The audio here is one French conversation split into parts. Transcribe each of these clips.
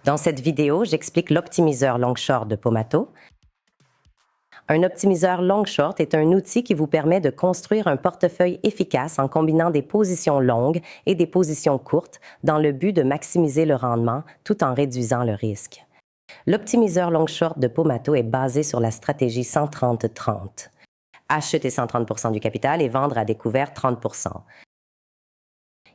Dans cette vidéo, j'explique l'optimiseur long-short de Pomato. Un optimiseur long-short est un outil qui vous permet de construire un portefeuille efficace en combinant des positions longues et des positions courtes dans le but de maximiser le rendement tout en réduisant le risque. L'optimiseur long-short de Pomato est basé sur la stratégie 130-30. Acheter 130% du capital et vendre à découvert 30%.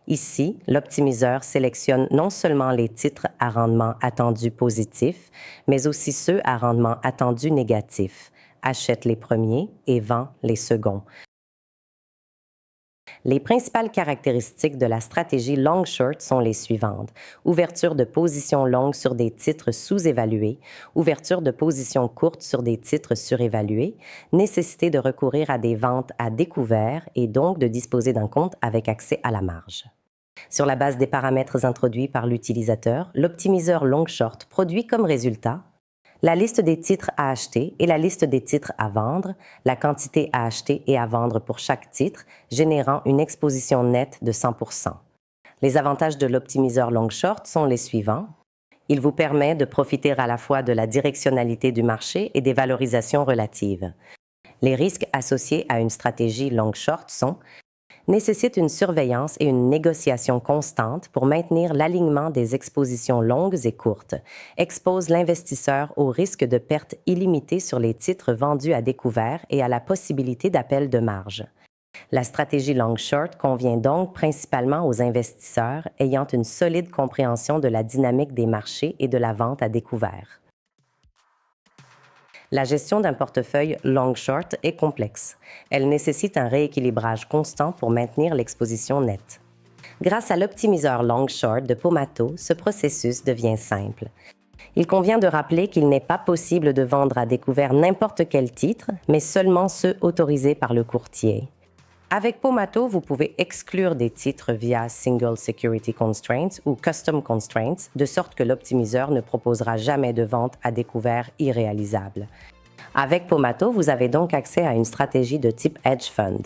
Ici, l'optimiseur sélectionne non seulement les titres à rendement attendu positif, mais aussi ceux à rendement attendu négatif, achète les premiers et vend les seconds. Les principales caractéristiques de la stratégie long-short sont les suivantes. Ouverture de positions longues sur des titres sous-évalués, ouverture de positions courtes sur des titres surévalués, nécessité de recourir à des ventes à découvert et donc de disposer d'un compte avec accès à la marge. Sur la base des paramètres introduits par l'utilisateur, l'optimiseur long-short produit comme résultat la liste des titres à acheter et la liste des titres à vendre, la quantité à acheter et à vendre pour chaque titre, générant une exposition nette de 100%. Les avantages de l'optimiseur long-short sont les suivants. Il vous permet de profiter à la fois de la directionnalité du marché et des valorisations relatives. Les risques associés à une stratégie long-short sont nécessite une surveillance et une négociation constante pour maintenir l'alignement des expositions longues et courtes, expose l'investisseur au risque de perte illimitée sur les titres vendus à découvert et à la possibilité d'appel de marge. La stratégie long-short convient donc principalement aux investisseurs ayant une solide compréhension de la dynamique des marchés et de la vente à découvert. La gestion d'un portefeuille long-short est complexe. Elle nécessite un rééquilibrage constant pour maintenir l'exposition nette. Grâce à l'optimiseur long-short de Pomato, ce processus devient simple. Il convient de rappeler qu'il n'est pas possible de vendre à découvert n'importe quel titre, mais seulement ceux autorisés par le courtier. Avec Pomato, vous pouvez exclure des titres via Single Security Constraints ou Custom Constraints, de sorte que l'optimiseur ne proposera jamais de vente à découvert irréalisable. Avec Pomato, vous avez donc accès à une stratégie de type hedge fund.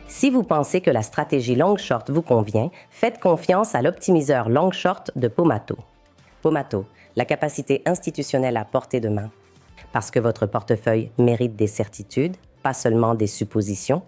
Si vous pensez que la stratégie long-short vous convient, faites confiance à l'optimiseur long-short de Pomato. Pomato, la capacité institutionnelle à portée de main. Parce que votre portefeuille mérite des certitudes, pas seulement des suppositions.